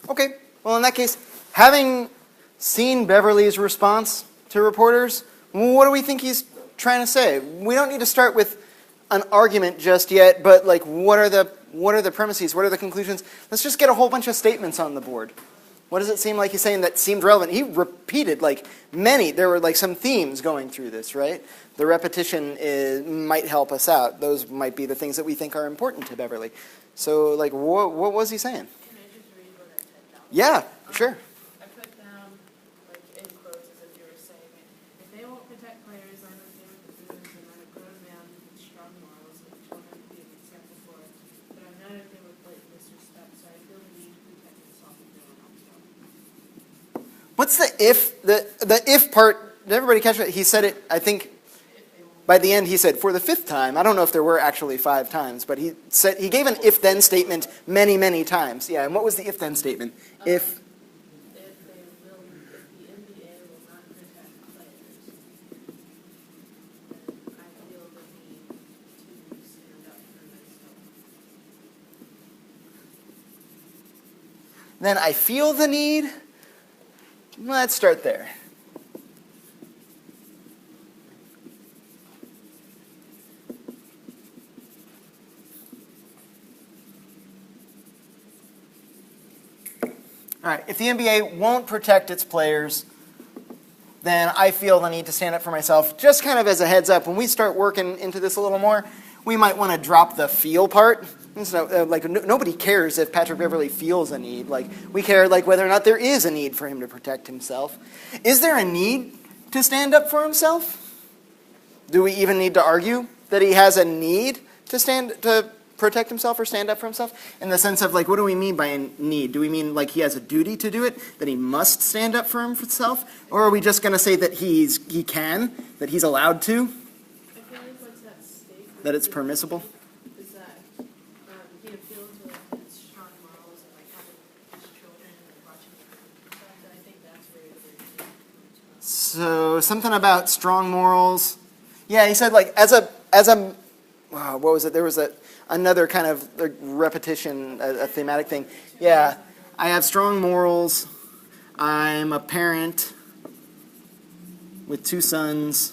Okay, well in that case, having seen Beverley's response to reporters, what do we think he's trying to say? We don't need to start with an argument just yet, but like what are the premises, what are the conclusions? Let's just get a whole bunch of statements on the board. What does it seem like he's saying that seemed relevant? He repeated there were some themes going through this, right? The repetition might help us out. Those might be the things that we think are important to Beverley. So what was he saying? Can I just read what I typed down? Yeah, sure. I put down, in quotes, as if you were saying it. If they won't protect players, I'm okay with the booze, and I'm a grown man with strong morals, and children to be an example for it. But I'm not okay with blatant disrespect, so I feel the need to protect myself and no one else will. What's the if? The if part, did everybody catch it? He said it, I think, by the end he said, for the fifth time. I don't know if there were actually 5 times, but he gave an if-then statement many, many times. Yeah, and what was the if-then statement? If the NBA will not protect players, then I feel the need to stand up for myself. then I feel the need. Let's start there. All right, if the NBA won't protect its players, then I feel the need to stand up for myself. Just kind of as a heads up, when we start working into this a little more, we might want to drop the feel part. So, nobody cares if Patrick Beverley feels a need. We care whether or not there is a need for him to protect himself. Is there a need to stand up for himself? Do we even need to argue that he has a need to protect himself or stand up for himself? In the sense of, what do we mean by a need? Do we mean, he has a duty to do it, that he must stand up for himself? Or are we just going to say that he can, that he's allowed to? I feel like what's at stake That it's permissible? is that he appealed to his strong morals and having his children and watching them protect. I think that's where it is. So, something about strong morals. Yeah, he said, wow, what was it? There was another kind of repetition, a thematic thing. Yeah, I have strong morals. I'm a parent with 2 sons,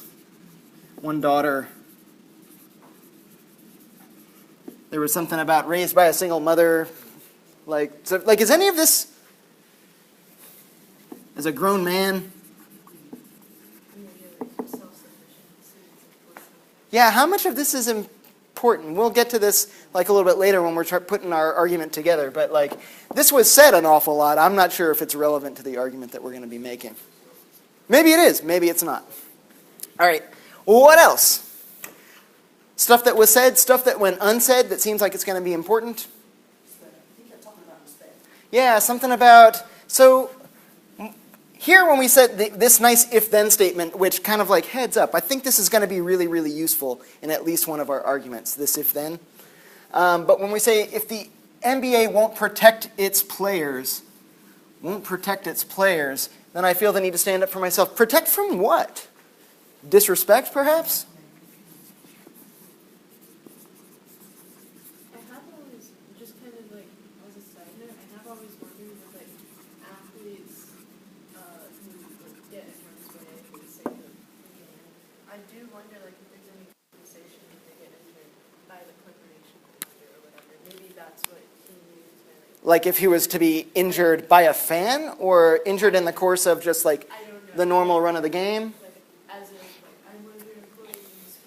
1 daughter. There was something about raised by a single mother. Is any of this, as a grown man? Yeah, how much of this is important? We'll get to this a little bit later when we're putting our argument together. But this was said an awful lot. I'm not sure if it's relevant to the argument that we're going to be making. Maybe it is. Maybe it's not. All right. What else? Stuff that was said, stuff that went unsaid that seems like it's going to be important. Yeah, something about. So here when we said this nice if-then statement, which kind of heads up, I think this is going to be really, really useful in at least one of our arguments, this if-then. But when we say if the NBA won't protect its players, then I feel the need to stand up for myself. Protect from what? Disrespect, perhaps? I have always, just kind of as a side note, I have always wondered with athletes who get in harm's way for the sake of the game. I do wonder if there's any compensation if they get injured by the corporation or whatever. Maybe that's what he means by If he was to be injured by a fan or injured in the course of just I don't know. the normal run of the game? As in, I wonder, employees,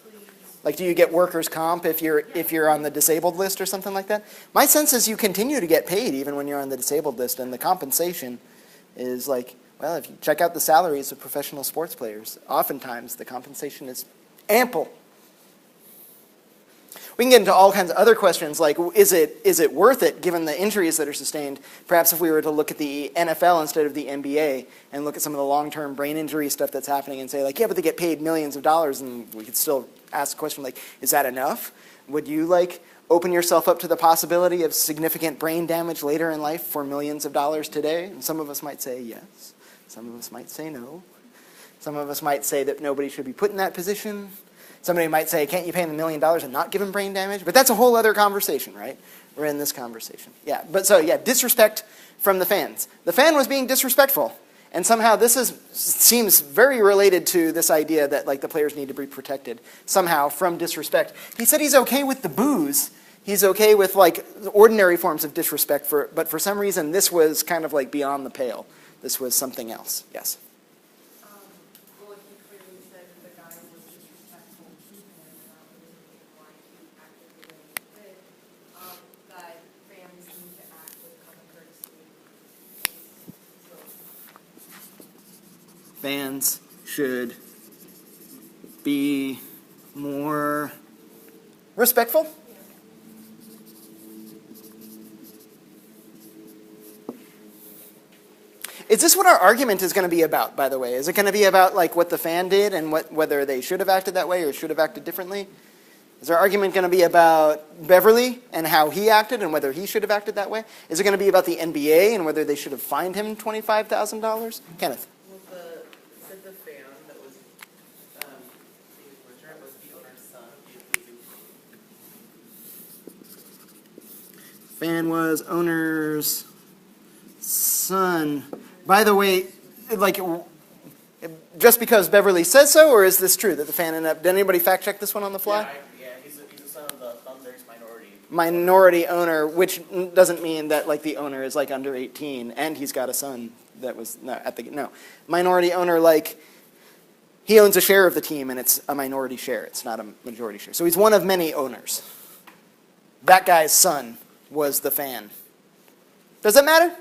please. Do you get workers' comp if you're on the disabled list or something like that? My sense is you continue to get paid even when you're on the disabled list, and the compensation is well, if you check out the salaries of professional sports players, oftentimes the compensation is ample. We can get into all kinds of other questions is it worth it given the injuries that are sustained? Perhaps if we were to look at the NFL instead of the NBA and look at some of the long-term brain injury stuff that's happening and say yeah, but they get paid millions of dollars, and we could still ask the question is that enough? Would you open yourself up to the possibility of significant brain damage later in life for millions of dollars today? And some of us might say yes. Some of us might say no. Some of us might say that nobody should be put in that position. Somebody might say, can't you pay him $1 million and not give him brain damage? But that's a whole other conversation, right? We're in this conversation. Yeah, but so yeah, disrespect from the fans. The fan was being disrespectful. And somehow seems very related to this idea that like the players need to be protected somehow from disrespect. He said he's okay with the booze. He's okay with like ordinary forms of disrespect, but for some reason this was kind of like beyond the pale. This was something else. Yes? Well, he clearly said that the guy was disrespectful to him, and that was the reason why he acted the way he did. That fans need to act with common courtesy. Fans should be more respectful. Is this what our argument is going to be about, by the way? Is it going to be about like what the fan did and whether they should have acted that way or should have acted differently? Is our argument going to be about Beverley and how he acted and whether he should have acted that way? Is it going to be about the NBA and whether they should have fined him $25,000? Kenneth? Said the fan that was being butchered was the owner's son, the accusing. Fan was owner's son. By the way, like, just because Beverley says so, or is this true that the fan ended up? Did anybody fact check this one on the fly? Yeah, he's the son of the Thunder's minority. Minority owner, which doesn't mean that like the owner is like under 18 and he's got a son that was no. Minority owner, like he owns a share of the team and it's a minority share. It's not a majority share. So he's one of many owners. That guy's son was the fan. Does that matter?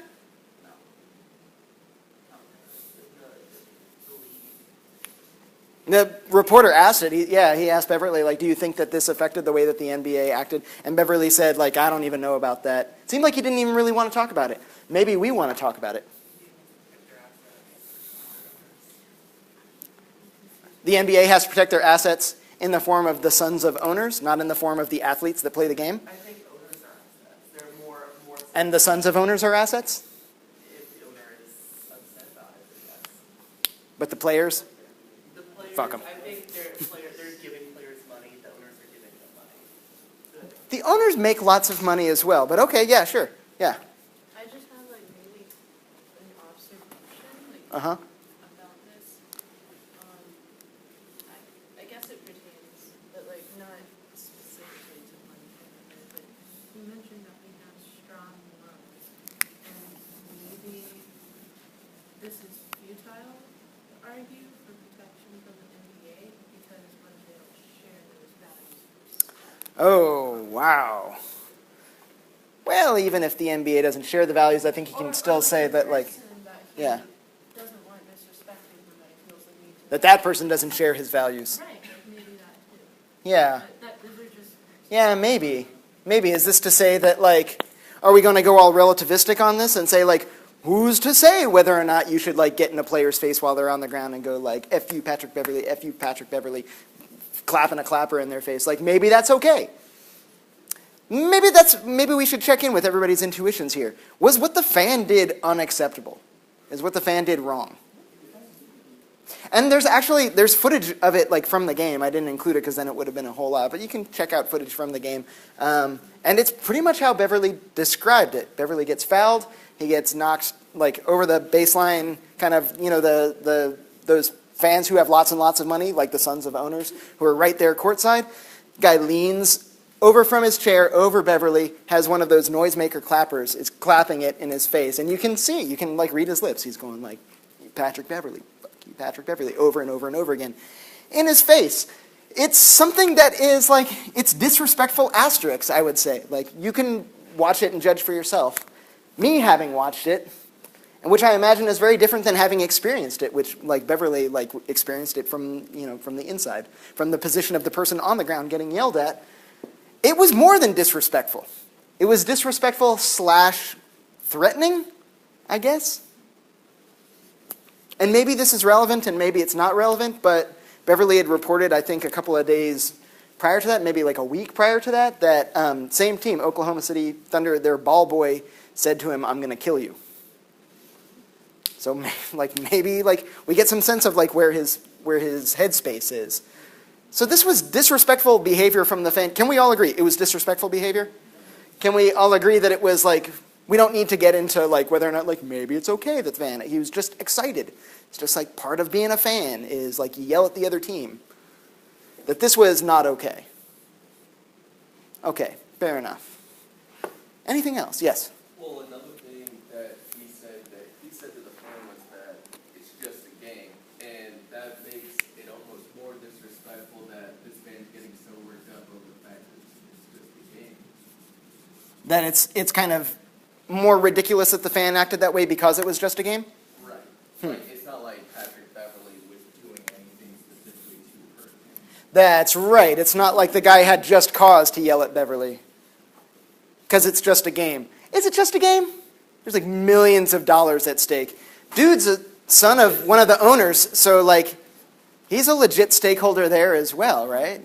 The reporter asked it. He asked Beverley, like, do you think that this affected the way that the NBA acted? And Beverley said, like, I don't even know about that. It seemed like he didn't even really want to talk about it. Maybe we want to talk about it. The NBA has to protect their assets in the form of the sons of owners, not in the form of the athletes that play the game. I think owners are assets. They're more. And the sons of owners are assets? If the owner is upset about it, yes. But the players? The players, Fuck 'em. I think they're giving players money. The owners are giving them money. The owners make lots of money as well, but okay, yeah, sure, yeah. I just have like maybe an observation like Uh-huh. about this. I guess it pertains, but like not specifically to one character. But you mentioned that we have strong morals, and maybe this is futile to argue for protection from the NBA because what if they don't share those values? Oh, wow. Well, even if the NBA doesn't share the values, I think you can still say that, like, yeah, Doesn't want disrespecting somebody feels the need to. that person doesn't share his values. Right, like maybe that too. Yeah, Those are just. yeah, maybe. Maybe. Is this to say that, like, are we going to go all relativistic on this and say, like, who's to say whether or not you should, like, get in a player's face while they're on the ground and go, like, F you, Patrick Beverley, F you, Patrick Beverley, clapping a clapper in their face? Like, maybe that's okay. Maybe we should check in with everybody's intuitions here. Was what the fan did unacceptable? Is what the fan did wrong? And there's footage of it like from the game. I didn't include it because then it would have been a whole lot, but you can check out footage from the game. And it's pretty much how Beverley described it. Beverley gets fouled, he gets knocked like over the baseline, kind of, you know, those fans who have lots and lots of money, like the sons of owners, who are right there courtside. Guy leans over from his chair, over Beverley, has one of those noisemaker clappers, is clapping it in his face. And you can like read his lips. He's going like, Patrick Beverley, fuck you, Patrick Beverley, over and over and over again in his face. It's something that is like, it's disrespectful asterisks, I would say. Like, you can watch it and judge for yourself. Me having watched it, and which I imagine is very different than having experienced it, which like Beverley like experienced it from, you know, from the inside, from the position of the person on the ground getting yelled at. It was more than disrespectful. It was disrespectful / threatening, I guess. And maybe this is relevant and maybe it's not relevant, but Beverley had reported, I think, a couple of days prior to that, maybe like a week prior to that, that same team, Oklahoma City Thunder, their ball boy said to him, I'm going to kill you. So like maybe like we get some sense of like where his headspace is. So this was disrespectful behavior from the fan. Can we all agree it was disrespectful behavior? Can we all agree that it was like, we don't need to get into like whether or not like maybe it's okay that the fan, he was just excited. It's just like part of being a fan is like you yell at the other team. That this was not okay. Okay, fair enough. Anything else? Yes? Well, another thing that he said to the fan was that it's just a game, and that makes it almost more disrespectful that this fan's getting so worked up over the fact that it's just a game. That it's kind of more ridiculous that the fan acted that way because it was just a game? Right. Like, it's not like Patrick Beverley was doing anything specifically to hurt him. That's right. It's not like the guy had just cause to yell at Beverley. Because it's just a game. Is it just a game? There's like millions of dollars at stake. Dude's a son of one of the owners, so like he's a legit stakeholder there as well, right?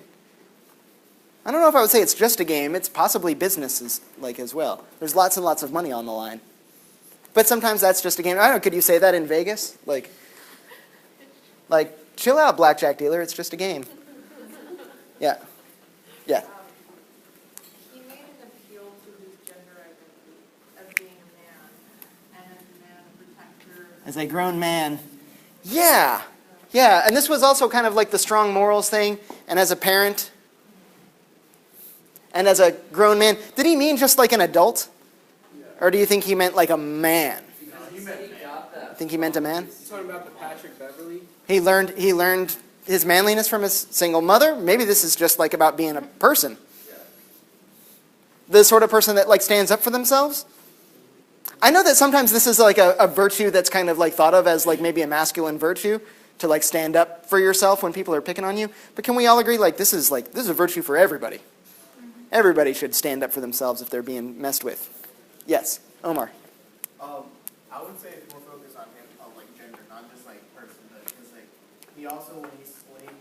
I don't know if I would say it's just a game. It's possibly businesses like as well. There's lots and lots of money on the line. But sometimes that's just a game. I don't know, could you say that in Vegas? Like chill out, blackjack dealer, it's just a game. Yeah. Yeah. He made an appeal to his gender identity of being a man and as a man, a protector. As a grown man. Yeah. Yeah, and this was also kind of like the strong morals thing, and as a parent, and as a grown man. Did he mean just like an adult? Or do you think he meant like a man? No, he meant that. Think he meant a man? You talking about the Patrick Beverley? He learned his manliness from his single mother. Maybe this is just like about being a person. Yeah. The sort of person that like stands up for themselves. I know that sometimes this is like a virtue that's kind of like thought of as like maybe a masculine virtue to like stand up for yourself when people are picking on you. But can we all agree like this is a virtue for everybody? Everybody should stand up for themselves if they're being messed with. Yes, Omar. I would say it's more focused on him, on like gender, not just like personhood. Because like he also, when he explained,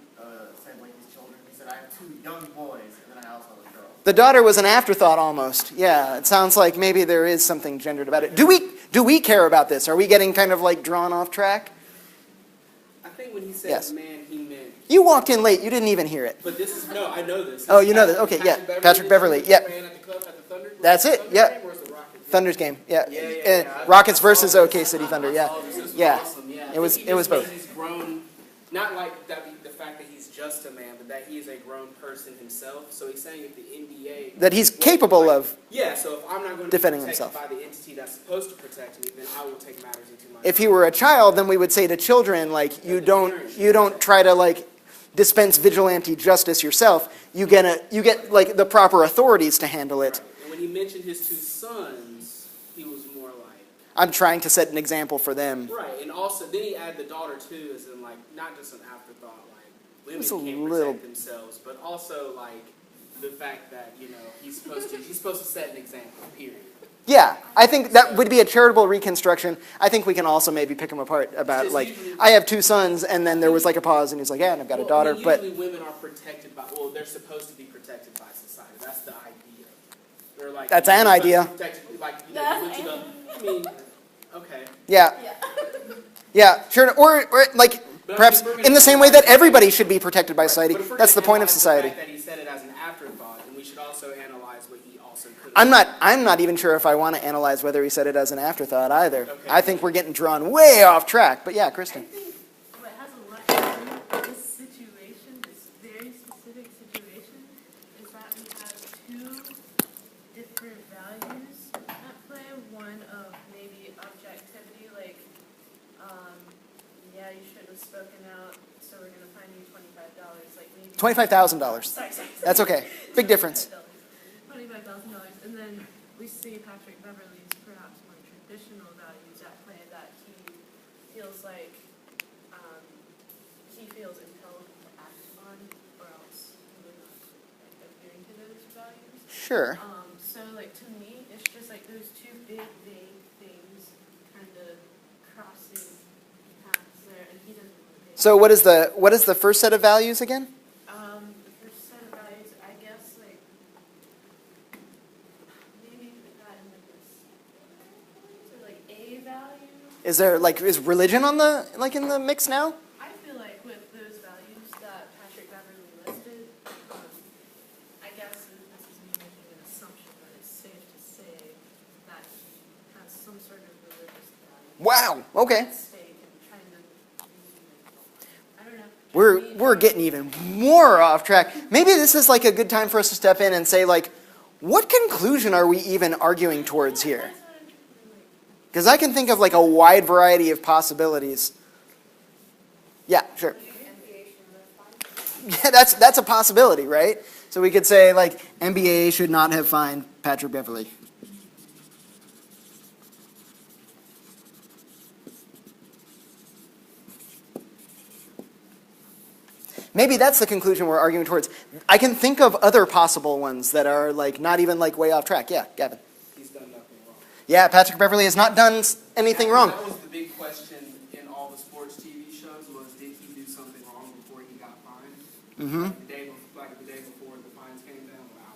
said like his children, he said, "I have 2 young boys, and then I also have a girl." The daughter was an afterthought almost. Yeah, it sounds like maybe there is something gendered about it. Do we care about this? Are we getting kind of like drawn off track? I think when he said Yes. man, he meant. You walked in late. You didn't even hear it. But this is no, I know this. Oh, you know this. Okay, yeah. Patrick Beverley. Yep. Fan at the club, at the Thunder? That's Was it, Thunder yep. game or was it Rockets? Thunder's game. Yeah. Yeah. Rockets versus OK City Thunder. Yeah. Oh, this was Yeah. awesome. Yeah. It was- I think it was he just both. means he's grown, not like that. The fact that he's just a man, but that he is a grown person himself. So he's saying if the NBA That he's capable of. Yeah. So if I'm not going to Defending be protected himself. by the entity that's supposed to protect me, then I will take matters into my. If he were a child, then we would say to children, like, you don't try to like dispense vigilante justice yourself. You get like the proper authorities to handle it. And when he mentioned his 2 sons, he was more like. I'm trying to set an example for them. Right, and also then he added the daughter too, as in like not just an afterthought, like women It's a can't little- protect themselves, but also like the fact that he's supposed to set an example. Period. Yeah, I think that would be a charitable reconstruction. I think we can also maybe pick them apart about Just like, usually- I have 2 sons, and then there was like a pause, and he's like, yeah, and I've got a daughter, but usually women are protected by. Well, they're supposed to be protected by society. That's the idea. They're like That's you're an supposed to be idea. protected, like you went to the. I mean, okay. yeah, yeah, sure, or like But perhaps I mean, we're gonna in the same way that everybody should be protected by society. But if we're That's the gonna point of analyze society. The fact that he said it as an afterthought, then we should also analyze what he also could. I'm not even sure if I want to analyze whether he said it as an afterthought either. Okay. I think we're getting drawn way off track. But yeah, I Kristen. think what has a lot to do with this situation, this very specific situation, is that we have 2 different values at play. One of maybe objectivity, like, yeah, you shouldn't have spoken out, so we're gonna fine you $25. Like maybe $25,000. Sorry. That's okay. Big difference. $25,000, and then we see Patrick Beverley's perhaps more traditional values at play that he feels like he feels impelled to act on, or else he would not like adhering to those values. Sure. So like to me, it's just like those 2 big vague things kind of crossing paths there, and he doesn't really. So what is the first set of values again? The first set of values, I guess, like maybe put that in like this, so like a value. Is religion on the in the mix now? I feel like with those values that Patrick Beverley listed, I guess this is me making an assumption, but it's safe Wow. Okay. at stake and trying to, I don't know. We're getting even more off track. Maybe this is like a good time for us to step in and say, like, what conclusion are we even arguing towards here? That's what I'm trying to, like, Because I can think of like a wide variety of possibilities. Yeah, sure. Yeah, that's a possibility, right? So we could say like NBA should not have fined Patrick Beverley. Maybe that's the conclusion we're arguing towards. I can think of other possible ones that are like not even like way off track. Yeah, Gavin. He's done nothing wrong. Yeah, Patrick Beverley has not done anything wrong. That was the big question in all the sports TV shows was, did he do something wrong before he got fined? Mm-hmm. Like the day before the fines came down. Wow.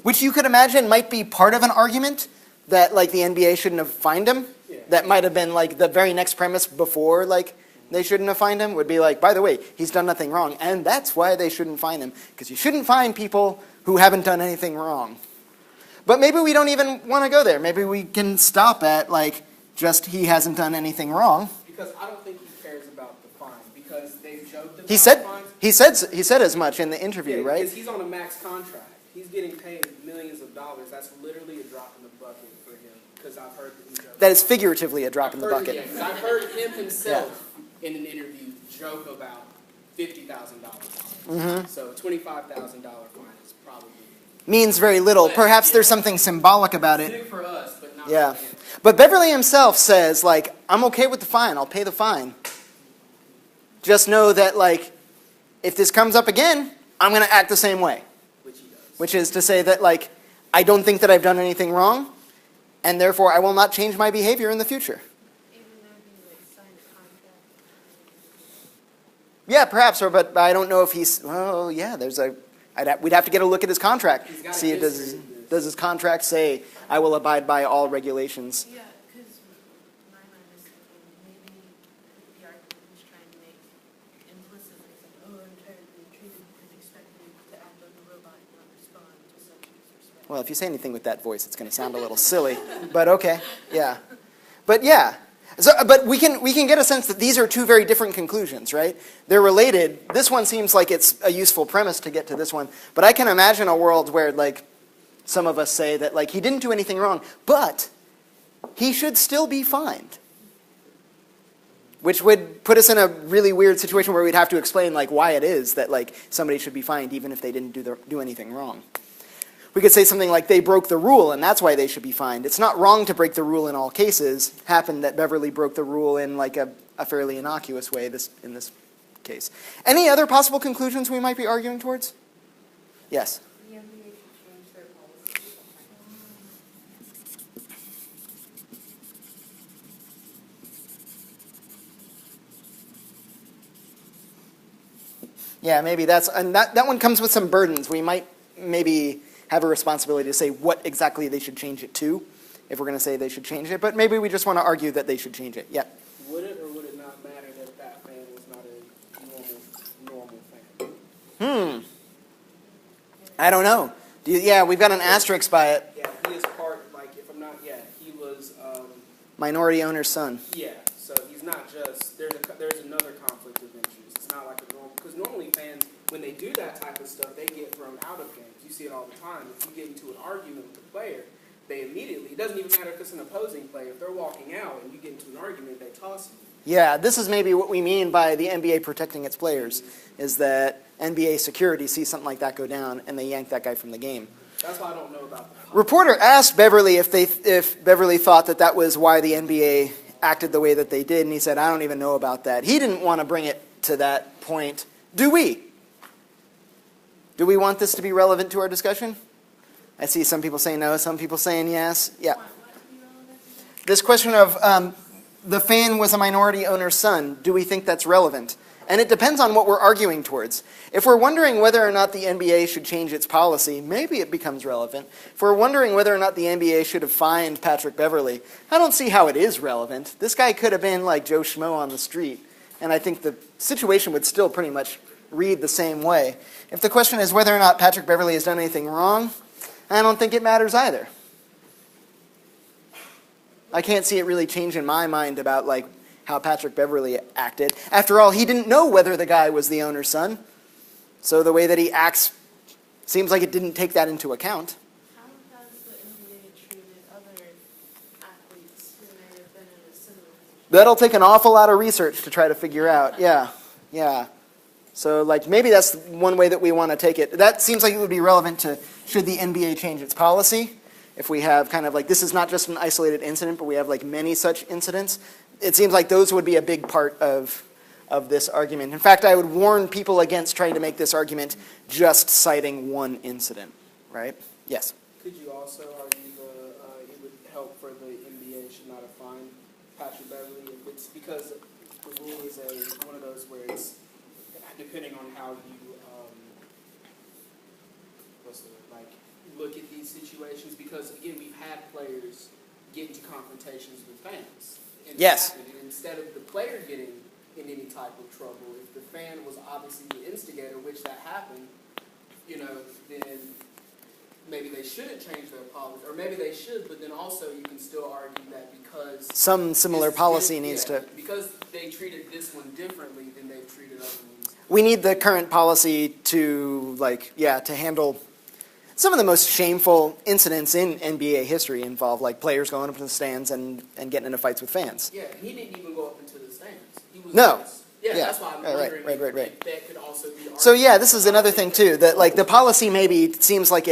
Which you could imagine might be part of an argument that like the NBA shouldn't have fined him. Yeah. That might have been like the very next premise before like they shouldn't have fined him would be like, by the way, he's done nothing wrong, and that's why they shouldn't fine him, because you shouldn't fine people who haven't done anything wrong. But maybe we don't even want to go there. Maybe we can stop at like just he hasn't done anything wrong. Because I don't think he cares about the fine. Because they've joked about He said fines. he said as much in the interview, Yeah, right? because he's on a max contract. He's getting paid millions of dollars. That's literally a drop in the bucket for him. Because I've heard that he jokes. That is figuratively a drop in the bucket. I've heard him himself in an interview joke about $50,000. Mm-hmm. So a $25,000 fine is probably Means very little. Perhaps there's something symbolic about it. Big for us. but not Yeah. for him. But Beverley himself says, like, I'm okay with the fine. I'll pay the fine. Just know that, like, if this comes up again, I'm going to act the same way. Which he does. Which is to say that, like, I don't think that I've done anything wrong, and therefore I will not change my behavior in the future. even though he, like, signed a contract. Yeah, perhaps, but I don't know if he's, well, yeah, we'd have to get a look at his contract. He's got a See, history with does his contract say, I will abide by all regulations? Yeah, because my mind is thinking maybe the argument he's trying to make implicitly is like, oh, I'm tired of being treated and expected to act like a robot and not respond to such disrespect. Well, if you say anything with that voice, it's going to sound a little silly. But okay, yeah. But yeah. So, but we can get a sense that these are two very different conclusions, right? They're related. This one seems like it's a useful premise to get to this one. But I can imagine a world where, like, some of us say that, like, he didn't do anything wrong, but he should still be fined. Which would put us in a really weird situation where we'd have to explain, like, why it is that, like, somebody should be fined even if they didn't do anything wrong. We could say something like they broke the rule and that's why they should be fined. It's not wrong to break the rule in all cases. It happened that Beverley broke the rule in like a fairly innocuous way in this case. Any other possible conclusions we might be arguing towards? Yes. The NBA should change their policy. Yeah, maybe and that one comes with some burdens. We might maybe have a responsibility to say what exactly they should change it to, if we're going to say they should change it. But maybe we just want to argue that they should change it. Yeah. Would it or would it not matter that that fan was not a normal fan? I don't know. Yeah, we've got an asterisk by it. Yeah, he is part, like, if I'm not, yeah, he was, Minority owner's son. yeah, so he's not just, there's another conflict of interest. It's not like a normal, because normally fans, when they do that type of stuff, they get thrown out of games. You see it all the time. If you get into an argument with the player, they immediately, it doesn't even matter if it's an opposing player, if they're walking out and you get into an argument, they toss you. Yeah, this is maybe what we mean by the NBA protecting its players, is that NBA security sees something like that go down and they yank that guy from the game. That's why I don't know about the Reporter asked Beverley if Beverley thought that was why the NBA acted the way that they did, and he said, I don't even know about that. He didn't want to bring it to that point. Do we? Do we want this to be relevant to our discussion? I see some people saying no, some people saying yes. Yeah. What to be relevant to that? This question of the fan was a minority owner's son, do we think that's relevant? And it depends on what we're arguing towards. If we're wondering whether or not the NBA should change its policy, maybe it becomes relevant. If we're wondering whether or not the NBA should have fined Patrick Beverley, I don't see how it is relevant. This guy could have been like Joe Schmo on the street, and I think the situation would still pretty much read the same way. If the question is whether or not Patrick Beverley has done anything wrong, I don't think it matters either. I can't see it really changing my mind about like how Patrick Beverley acted. After all, he didn't know whether the guy was the owner's son. So the way that he acts seems like it didn't take that into account. How has the NBA treated other athletes who may have been in a similar position? That'll take an awful lot of research to try to figure out. Yeah. So like maybe that's one way that we want to take it. That seems like it would be relevant to should the NBA change its policy. If we have kind of like, this is not just an isolated incident, but we have like many such incidents, it seems like those would be a big part of this argument. In fact, I would warn people against trying to make this argument just citing one incident, right? Yes? Could you also argue it would help for the NBA should not have fined Patrick Beverley if it's because the rule is one of those where it's depending on how you look at these situations, because again we've had players get into confrontations with fans. And Yes. and instead of the player getting in any type of trouble, if the fan was obviously the instigator, which that happened, then maybe they shouldn't change their policy, or maybe they should, but then also you can still argue that because Some similar policy needs to... because they treated this one differently than they've treated other ones. We need the current policy to to handle some of the most shameful incidents in NBA history involve like players going up to the stands and getting into fights with fans. Yeah, and he didn't even go up into the stands. He was No. Yeah, Yeah. that's why I'm Right, wondering right. if that could also be argued. So yeah, this is another thing too, that like the policy maybe seems like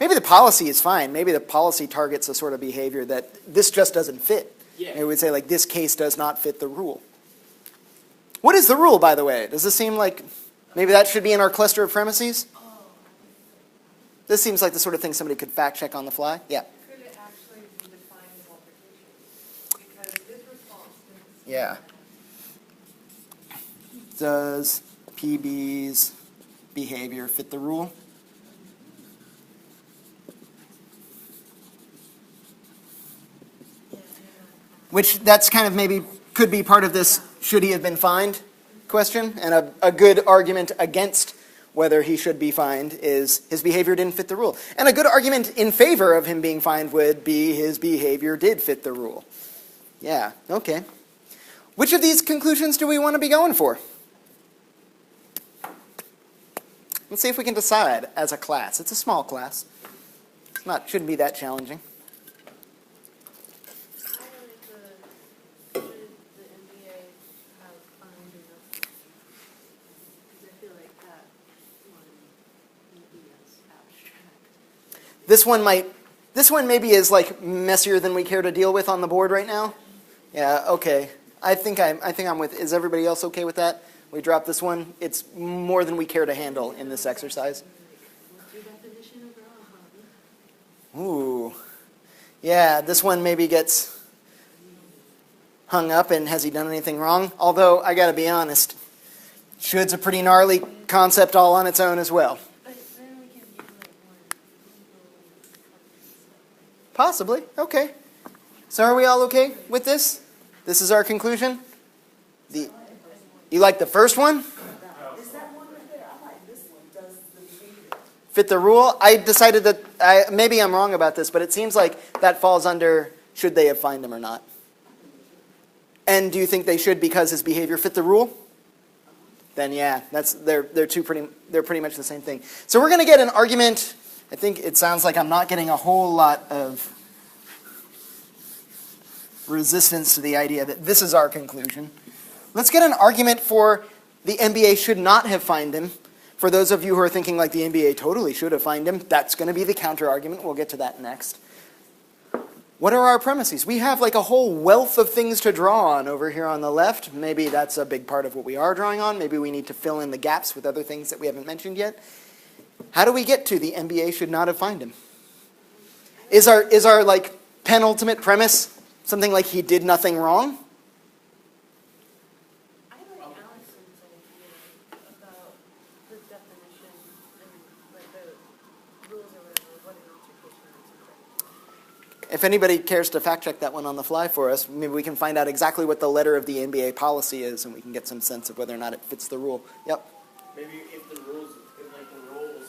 maybe the policy is fine. Maybe the policy targets a sort of behavior that this just doesn't fit. Yeah. It would say like this case does not fit the rule. What is the rule, by the way? Does this seem like maybe that should be in our cluster of premises? This seems like the sort of thing somebody could fact check on the fly. Yeah. Could it actually be defined as altercation? Because his response to Yeah. Does PB's behavior fit the rule? Which that's kind of maybe could be part of this should he have been fined question, and a good argument against whether he should be fined is his behavior didn't fit the rule. And a good argument in favor of him being fined would be his behavior did fit the rule. Yeah, okay. Which of these conclusions do we want to be going for? Let's see if we can decide as a class. It's a small class. Shouldn't be that challenging. should the NBA have fined enough? Because I feel like that one maybe is abstract. This one maybe is like messier than we care to deal with on the board right now. Yeah, okay. I think I'm with, is everybody else okay with that? We drop this one. It's more than we care to handle in this exercise. What's your definition of wrong? Ooh. Yeah, this one maybe gets hung up and has he done anything wrong? Although, I gotta be honest, should's a pretty gnarly concept all on its own as well. But then we can do like more Possibly. Okay. So are we all okay with this? This is our conclusion? You like the first one? Is that one right there? I like this one. Does the behavior Fit the rule? I decided that, maybe I'm wrong about this, but it seems like that falls under should they have fined him or not. And do you think they should because his behavior fit the rule? Then yeah, they're pretty much the same thing. So we're going to get an argument. I think it sounds like I'm not getting a whole lot of resistance to the idea that this is our conclusion. Let's get an argument for the NBA should not have fined him. For those of you who are thinking like the NBA totally should have fined him, that's going to be the counter argument. We'll get to that next. What are our premises? We have like a whole wealth of things to draw on over here on the left. Maybe that's a big part of what we are drawing on. Maybe we need to fill in the gaps with other things that we haven't mentioned yet. How do we get to the NBA should not have fined him? Is our like penultimate premise something like he did nothing wrong? I like Allison's idea about the definition and like the rules or whatever, what an altercation is. If anybody cares to fact check that one on the fly for us, maybe we can find out exactly what the letter of the NBA policy is and we can get some sense of whether or not it fits the rule. Yep. maybe if the rules,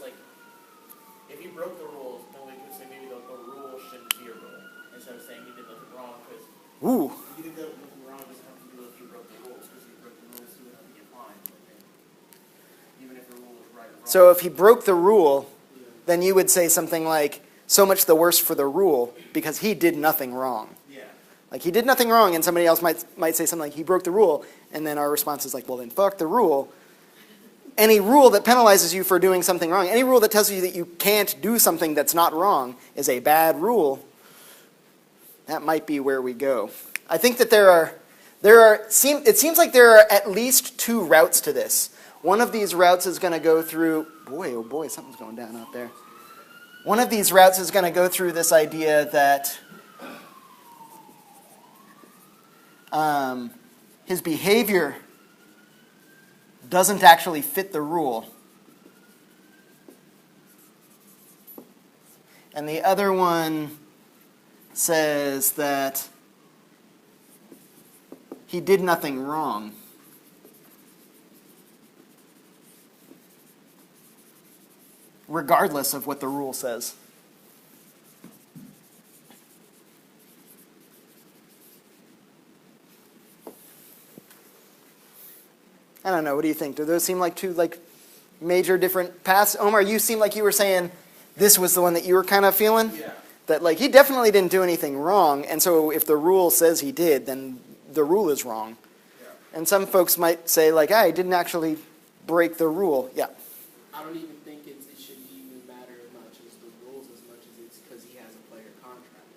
like, if he broke the rules, then we could say maybe the rule shouldn't be a rule instead of saying he did nothing wrong. Because Ooh. if he did nothing wrong, doesn't have to do if he broke the rules. Because if he broke the rules, he would have to get fined. Even if the rule was right or wrong. So if he broke the rule, then you would say something like, so much the worse for the rule, because he did nothing wrong. Yeah. Like, he did nothing wrong, and somebody else might say something like, he broke the rule, and then our response is like, well, then fuck the rule. Any rule that penalizes you for doing something wrong, any rule that tells you that you can't do something that's not wrong is a bad rule. That might be where we go. I think that it seems like there are at least 2 routes to this. One of these routes is going to go through, boy, oh boy, something's going down out there. One of these routes is going to go through this idea that his behavior doesn't actually fit the rule. And the other one says that he did nothing wrong. Regardless of what the rule says. I don't know. What do you think? Do those seem like 2 major different paths? Omar, you seem like you were saying this was the one that you were kind of feeling? Yeah. That he definitely didn't do anything wrong, and so if the rule says he did, then the rule is wrong. Yeah. And some folks might say I didn't actually break the rule. Yeah. I don't even think it should even matter as much as the rules as much as it's because he has a player contract.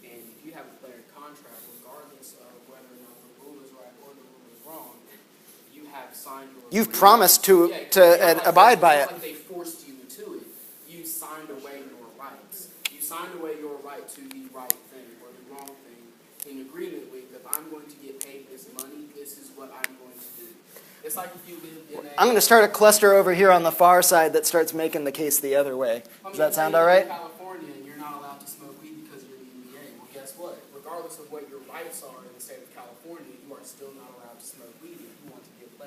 And if you have a player contract, regardless of whether or not the rule is right or the rule is wrong, you have signed your You've agreement. promised to abide by it. It's not like they forced you to it. You signed away your rights. You signed away your right to the right thing or the wrong thing in agreement with, if I'm going to get paid this money, this is what I'm going to do. It's like if you live in I'm going to start a cluster over here on the far side that starts making the case the other way. Does that sound all right? In California, and you're not allowed to smoke weed because you're the NBA. Well, guess what? Regardless of what your rights are in the state of California, you are still not allowed to smoke weed if you want to get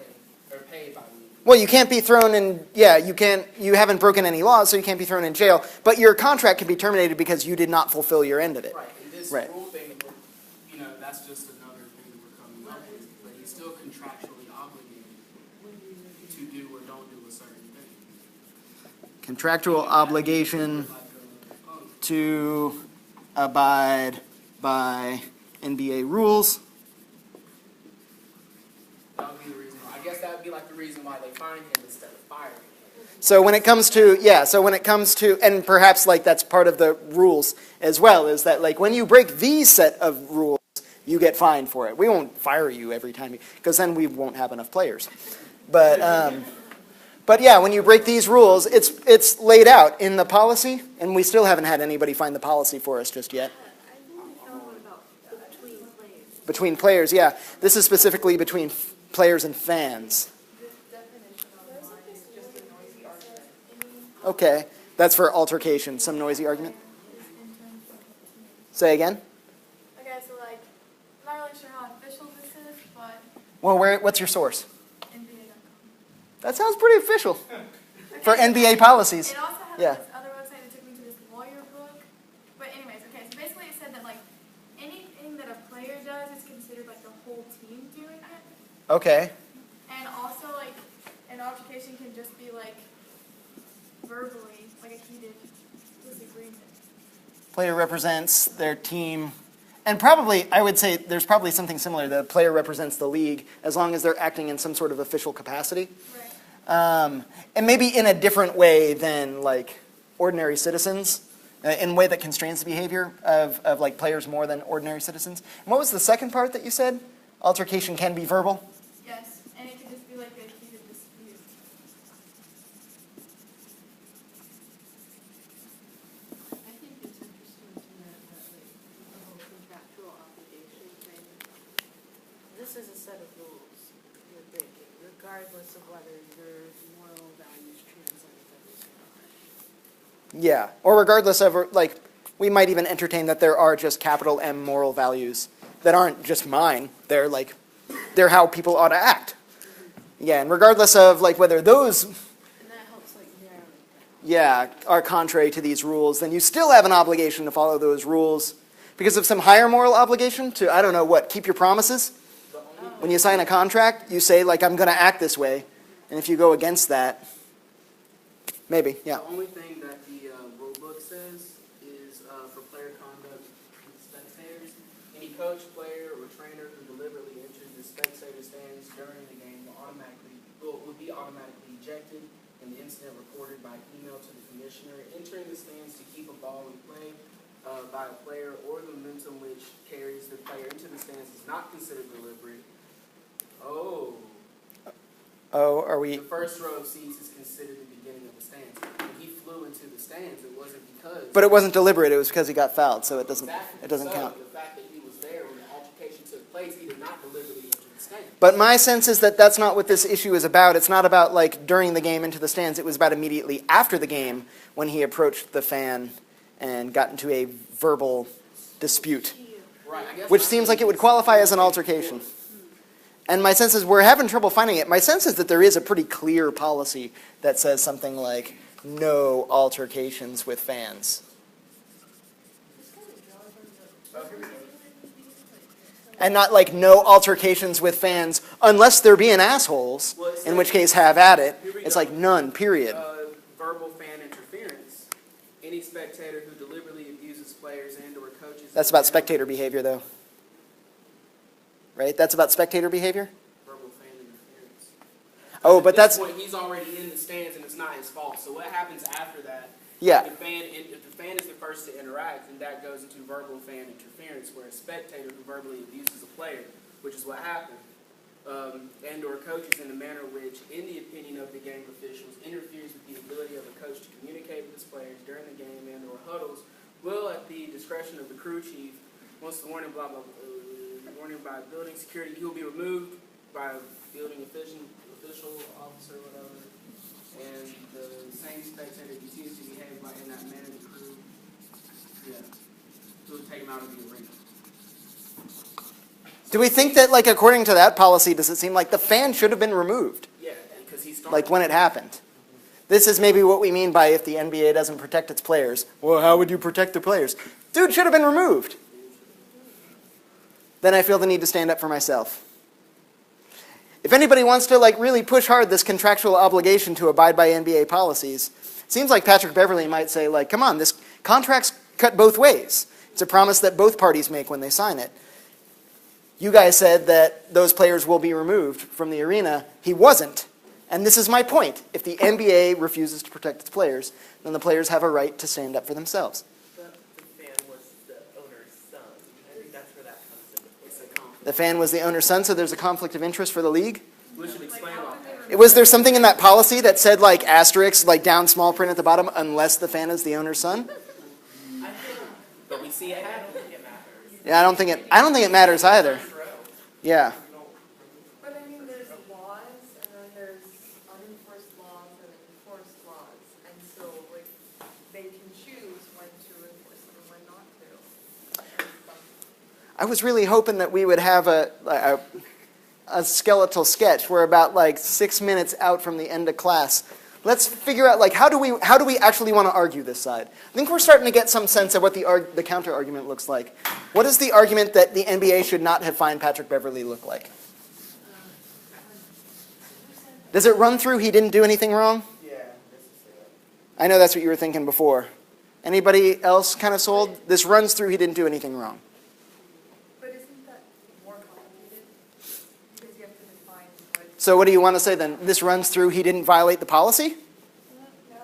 paid by the NBA. Well, you can't be thrown in, you haven't broken any laws, so you can't be thrown in jail. But your contract can be terminated because you did not fulfill your end of it. Right, and this Right. rule thing, that's just another thing that we're coming up with. But he's still contractually obligated to do or don't do a certain thing. Contractual obligation to abide by NBA rules. That would be the reason why. I guess that would be like the reason why they find him instead of firing him. So when it comes to, and perhaps that's part of the rules as well, is that when you break these set of rules, you get fined for it. We won't fire you every time, because then we won't have enough players. But yeah, when you break these rules, it's laid out in the policy, and we still haven't had anybody find the policy for us just yet. I think I know one about between players. Between players, yeah. This is specifically between players and fans. The definition online is just a noisy argument. Okay, that's for altercation, some noisy argument. Say again? Okay, so I'm not really sure how official this is, but Well, what's your source? NBA.com. That sounds pretty official for NBA policies. It also has Yeah. this other website that took me to this lawyer book. But anyways, okay, so basically it said that anything that a player does is considered the whole team doing it. Okay. And also an altercation can just be verbally, a heated disagreement. Player represents their team. And probably, I would say there's probably something similar. The player represents the league as long as they're acting in some sort of official capacity. Right. And maybe in a different way than ordinary citizens, in a way that constrains the behavior of players more than ordinary citizens. And what was the second part that you said? Altercation can be verbal? Yes, and it could just be a heated dispute. I think it's interesting to note that the whole contractual obligation thing, this is a set of rules you're breaking, regardless of whether your moral values translate those or not. Yeah. Or regardless of, we might even entertain that there are just capital M moral values that aren't just mine. They're how people ought to act. Yeah, and regardless of like whether those And that helps like narrow it down. are contrary to these rules, then you still have an obligation to follow those rules because of some higher moral obligation to, I don't know what, keep your promises. When you sign a contract, you say, like, I'm going to act this way. And if you go against that, maybe, yeah. The only thing that the rule book says is for player conduct with spectators, any coach, player, or trainer who deliberately enters the spectator stands during the game will be automatically ejected, and the incident reported by email to the commissioner. Entering the stands to keep a ball in play by a player or the momentum which carries the player into the stands is not considered deliberate. Oh. Oh, are we... The first row of seats is considered the beginning of the stands. When he flew into the stands, it wasn't because... But it wasn't deliberate, it was because he got fouled, so it doesn't count. The fact that he was there when the altercation took place, he did not deliberately enter the stands. But my sense is that that's not what this issue is about. It's not about, like, during the game into the stands. It was about immediately after the game when he approached the fan and got into a verbal dispute, Right. which seems like it would qualify as an altercation. And my sense is we're having trouble finding it. My sense is that there is a pretty clear policy that says something like no altercations with fans. And not like no altercations with fans unless they're being assholes, in which case have at it. It's like none, period. Verbal fan interference. Any spectator who deliberately abuses players and or coaches... That's about spectator behavior, though. Right? That's about spectator behavior? Verbal fan interference. Oh, but At this that's... point, he's already in the stands and it's not his fault. So what happens after that? Yeah. If the fan is the first to interact, then that goes into verbal fan interference, where a spectator who verbally abuses a player, which is what happened, and or coaches in a manner which, in the opinion of the game officials, interferes with the ability of a coach to communicate with his players during the game and or huddles, will, at the discretion of the crew chief, once the warning warning by building security, he will be removed by a building official, officer, whatever. And the same spectator continues to behave in that manner, the crew, will take him out of the arena. Do we think that, like, according to that policy, does it seem like the fan should have been removed? Yeah, because he started. Like, when it happened? This is maybe what we mean by if the NBA doesn't protect its players. Well, how would you protect the players? Dude should have been removed. Then I feel the need to stand up for myself. If anybody wants to like really push hard this contractual obligation to abide by NBA policies, it seems like Patrick Beverley might say, like, come on, this contract's cut both ways. It's a promise that both parties make when they sign it. You guys said that those players will be removed from the arena. He wasn't. And this is my point. If the NBA refuses to protect its players, then the players have a right to stand up for themselves. The fan was the owner's son. I think that's where that comes into play. It's a conflict. The fan was the owner's son, so there's a conflict of interest for the league? We should explain about that. Was there something in that policy that said, like, asterisk, like down small print at the bottom, unless the fan is the owner's son? I think, but we see it happen. Yeah, I don't think it matters either. Yeah. But I mean, there's laws, and then there's unenforced laws and enforced laws, and so like they can choose when to enforce them and when not to. I was really hoping that we would have a skeletal sketch. We're about like 6 minutes out from the end of class. Let's figure out like how do we actually want to argue this side? I think we're starting to get some sense of what the counter argument looks like. What does the argument that the NBA should not have fined Patrick Beverley look like? Does it run through he didn't do anything wrong? Yeah. I know that's what you were thinking before. Anybody else kind of sold? This runs through he didn't do anything wrong. But isn't that more complicated? Because you have to define what. So what do you want to say then? This runs through he didn't violate the policy? No.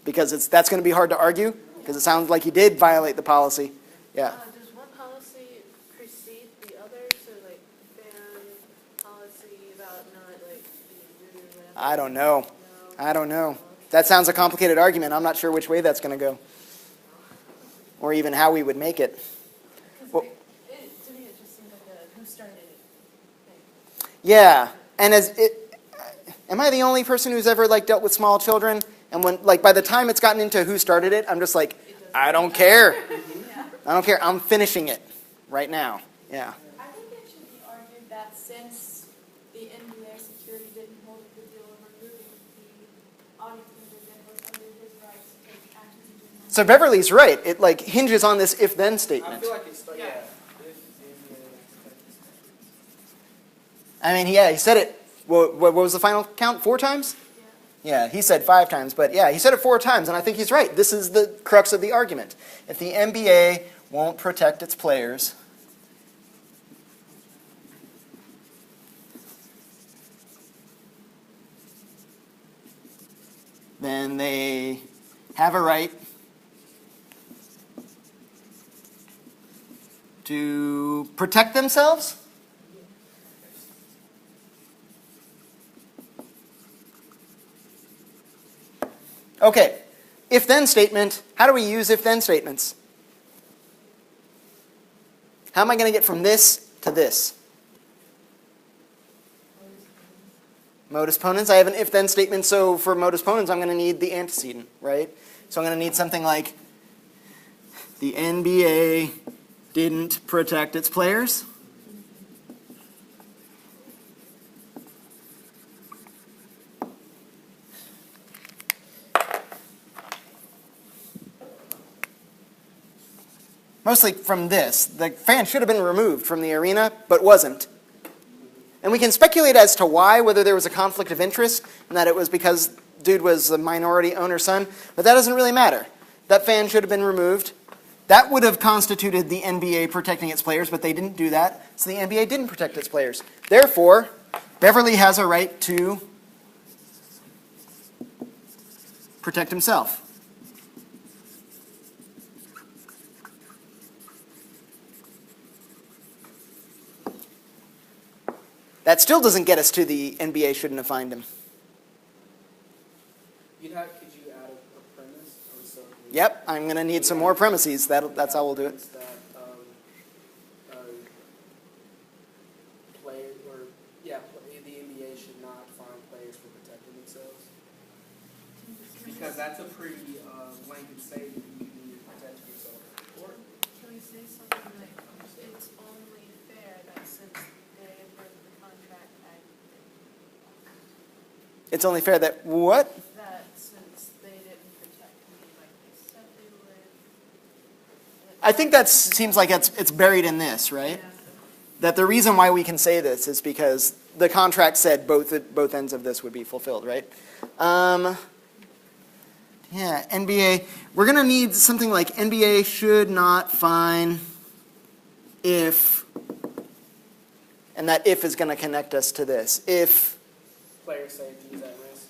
Because that's going to be hard to argue? Because it sounds like he did violate the policy. Yeah. Does one policy precede the other? So like ban policy about not like being rude or whatever? I don't know. No. I don't know. That sounds a complicated argument. I'm not sure which way that's going to go. Or even how we would make it. Well, To me, it just seems like a who started it thing. yeah. And am I the only person who's ever like dealt with small children? And when like by the time it's gotten into who started it, I'm just like, I don't care. I don't care. I'm finishing it right now. Yeah. I think it should be argued that since the NBA So Beverly's right. It like hinges on this if-then I statement. feel like it's, yeah. Yeah. I mean, yeah, he said it, what was the final count? 4 times? Yeah, he said 5 times, but yeah, he said it 4 times, and I think he's right. This is the crux of the argument. If the NBA won't protect its players, then they have a right to protect themselves. Okay, if-then statement. How do we use if-then statements? How am I going to get from this to this? Modus ponens. I have an if-then statement, so for modus ponens, I'm going to need the antecedent, right? So I'm going to need something like, the NBA didn't protect its players. Mostly from this. The fan should have been removed from the arena, but wasn't. And we can speculate as to why, whether there was a conflict of interest, and that it was because dude was a minority owner's son, but that doesn't really matter. That fan should have been removed. That would have constituted the NBA protecting its players, but they didn't do that, so the NBA didn't protect its players. Therefore, Beverley has a right to protect himself. That still doesn't get us to the NBA shouldn't have fined him. Could you add a premise or something? Yep, I'm going to need some more premises. That's how we'll do it. That, the NBA should not fine players for protecting themselves. Because that's a pretty blanket statement. You need to protect yourself in court. Can we say something like, it's only fair that since they have read the contract, It's only fair that what? that since they didn't protect me like they said they would. I think that seems like it's buried in this, right? That the reason why we can say this is because the contract said both ends of this would be fulfilled, right? Yeah, NBA. We're going to need something like NBA should not fine if, and that if is going to connect us to this. If, Player safety is at risk.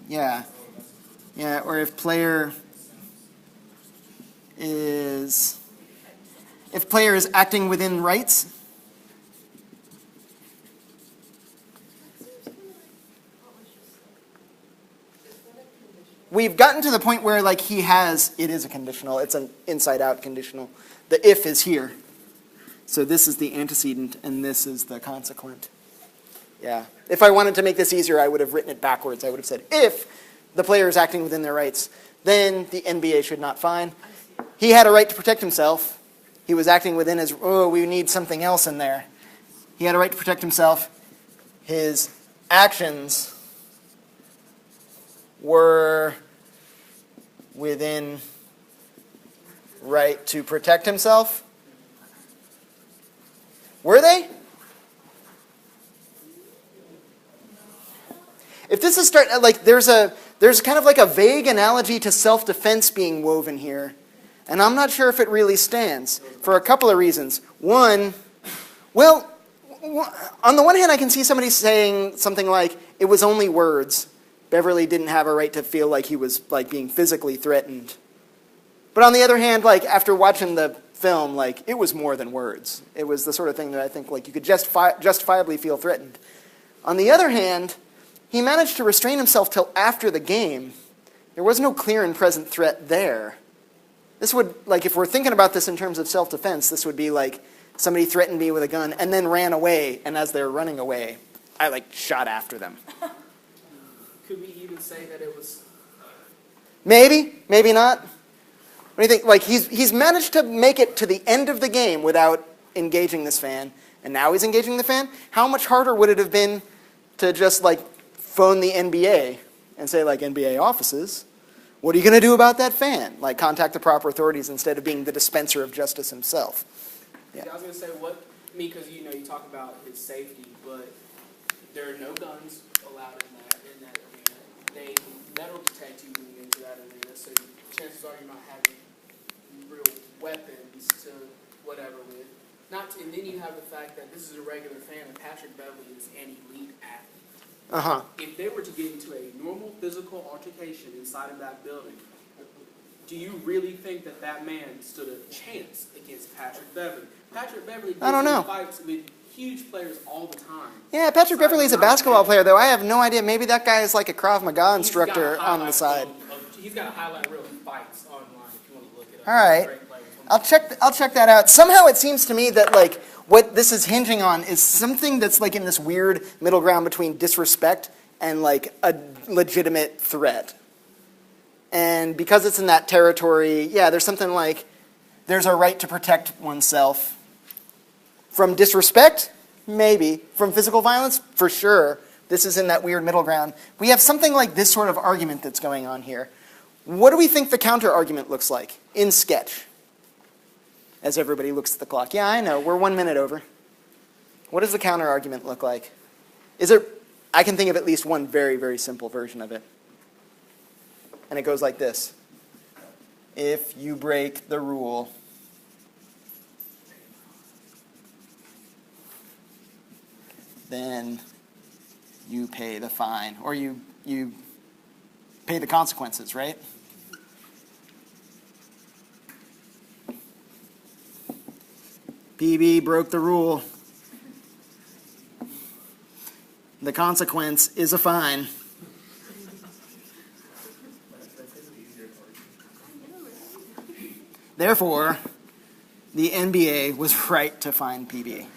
yeah, or if player is acting within rights. We've gotten to the point where like it is a conditional, it's an inside-out conditional. The if is here. So this is the antecedent and this is the consequent. Yeah. If I wanted to make this easier, I would have written it backwards. I would have said, if the player is acting within their rights, then the NBA should not fine. He had a right to protect himself. He was acting within his, we need something else in there. He had a right to protect himself. His actions were within right to protect himself. Were they? If this is there's kind of like a vague analogy to self-defense being woven here, and I'm not sure if it really stands for a couple of reasons. One, well, on the one hand, I can see somebody saying something like, it was only words. Beverley didn't have a right to feel like he was like being physically threatened. But on the other hand, like after watching the film, like it was more than words. It was the sort of thing that I think like you could justifiably feel threatened. On the other hand, he managed to restrain himself till after the game. There was no clear and present threat there. This would, like if we're thinking about this in terms of self-defense, this would be like somebody threatened me with a gun and then ran away, and as they're running away, I like shot after them. Could we even say that it was... Maybe, maybe not. What do you think? Like he's managed to make it to the end of the game without engaging this fan, and now he's engaging the fan. How much harder would it have been to just like phone the NBA and say like NBA offices, What are you going to do about that fan? Like, contact the proper authorities instead of being the dispenser of justice himself. Yeah. I was going to say, because you talk about his safety, but there are no guns allowed in that arena. They metal detect you when you enter that arena, so chances are you're not having real weapons to whatever with. And then you have the fact that this is a regular fan, and Patrick Beverley is an elite athlete. If they were to get into a normal physical altercation inside of that building, do you really think that man stood a chance against Patrick Beverley? Patrick Beverley I don't know. Fights with huge players all the time. Yeah, Patrick Beverley's a basketball player, though. I have no idea. Maybe that guy is like a Krav Maga instructor on the side. He's got a highlight reel of fights online if you want to look it up. All right. I'll check that out. Somehow it seems to me that like what this is hinging on is something that's like in this weird middle ground between disrespect and like a legitimate threat. And because it's in that territory, yeah, there's something like there's a right to protect oneself. From disrespect? Maybe. From physical violence? For sure. This is in that weird middle ground. We have something like this sort of argument that's going on here. What do we think the counter-argument looks like in sketch? As everybody looks at the clock. Yeah, I know. We're 1 minute over. What does the counter-argument look like? I can think of at least one very, very simple version of it. And it goes like this. If you break the rule, then you pay the fine. Or you pay the consequences, right? PB broke the rule. The consequence is a fine. Therefore, the NBA was right to fine PB.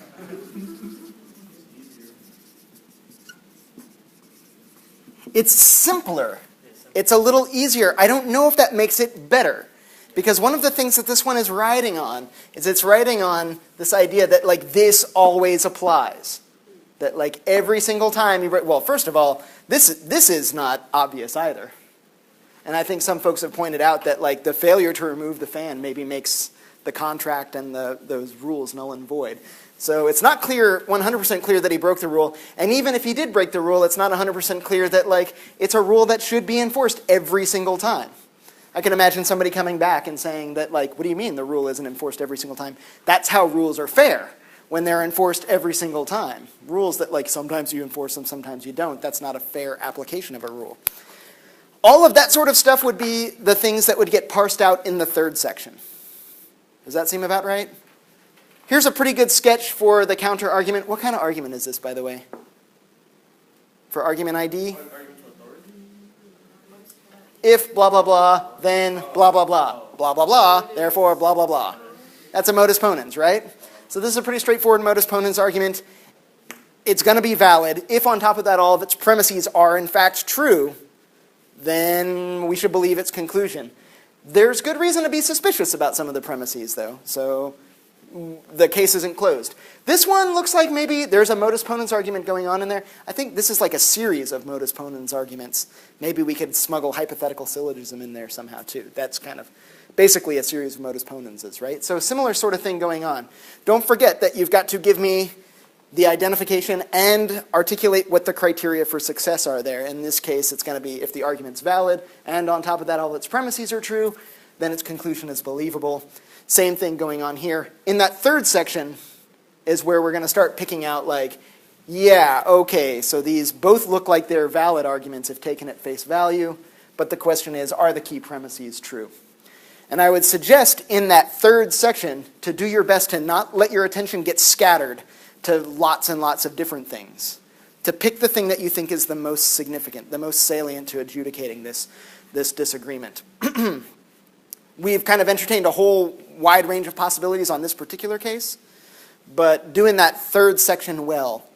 It's simpler. It's a little easier. I don't know if that makes it better. Because one of the things that this one is riding on is it's riding on this idea that like this always applies. That like every single time you break, well, first of all, this is not obvious either. And I think some folks have pointed out that like the failure to remove the fan maybe makes the contract and those rules null and void. So it's not clear, 100% clear that he broke the rule. And even if he did break the rule, it's not 100% clear that like it's a rule that should be enforced every single time. I can imagine somebody coming back and saying that like, what do you mean the rule isn't enforced every single time? That's how rules are fair, when they're enforced every single time. Rules that like sometimes you enforce them, sometimes you don't. That's not a fair application of a rule. All of that sort of stuff would be the things that would get parsed out in the third section. Does that seem about right? Here's a pretty good sketch for the counter argument. What kind of argument is this, by the way? For argument ID? If blah, blah, blah, then blah, blah, blah. Blah, blah, blah, therefore blah, blah, blah. That's a modus ponens, right? So this is a pretty straightforward modus ponens argument. It's going to be valid if on top of that all of its premises are in fact true, then we should believe its conclusion. There's good reason to be suspicious about some of the premises, though. So the case isn't closed. This one looks like maybe there's a modus ponens argument going on in there. I think this is like a series of modus ponens arguments. Maybe we could smuggle hypothetical syllogism in there somehow, too. That's kind of basically a series of modus ponenses, right? So similar sort of thing going on. Don't forget that you've got to give me the identification and articulate what the criteria for success are there. In this case, it's going to be if the argument's valid, and on top of that, all its premises are true, then its conclusion is believable. Same thing going on here. In that third section is where we're going to start picking out like, yeah, okay, so these both look like they're valid arguments if taken at face value, but the question is, are the key premises true? And I would suggest in that third section to do your best to not let your attention get scattered to lots and lots of different things. To pick the thing that you think is the most significant, the most salient to adjudicating this disagreement. We've kind of entertained a whole wide range of possibilities on this particular case, but doing that third section well,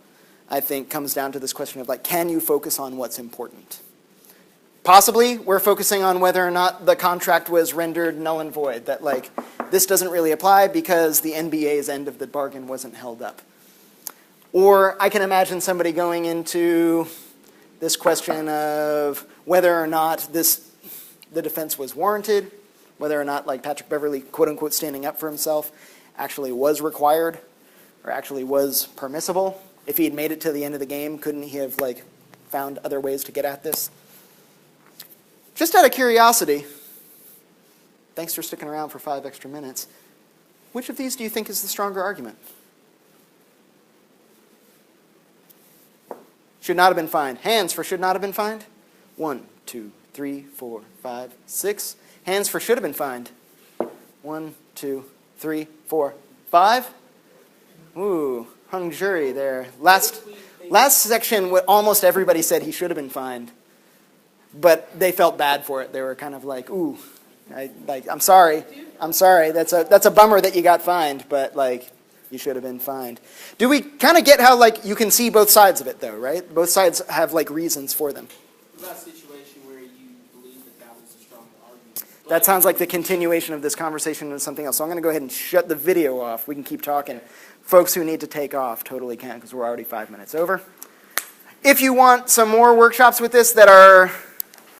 I think, comes down to this question of like, can you focus on what's important? Possibly, we're focusing on whether or not the contract was rendered null and void, that like, this doesn't really apply because the NBA's end of the bargain wasn't held up. Or I can imagine somebody going into this question of whether or not this the defense was warranted, whether or not like Patrick Beverley, quote unquote, standing up for himself actually was required or actually was permissible. If he had made it to the end of the game, couldn't he have like found other ways to get at this? Just out of curiosity, thanks for sticking around for 5 extra minutes, which of these do you think is the stronger argument? Should not have been fined. Hands for should not have been fined. 1, 2, 3, 4, 5, 6. Hands for should have been fined. 1, 2, 3, 4, 5. Ooh, hung jury there. Last section, almost everybody said he should have been fined, but they felt bad for it. They were kind of like, ooh, I'm sorry. That's a bummer that you got fined, but like, you should have been fined. Do we kind of get how like you can see both sides of it though, right? Both sides have like reasons for them. That situation where you believe that was a strong argument. That sounds like the continuation of this conversation into something else. So I'm going to go ahead and shut the video off. We can keep talking. Folks who need to take off totally can because we're already 5 minutes over. If you want some more workshops with this that are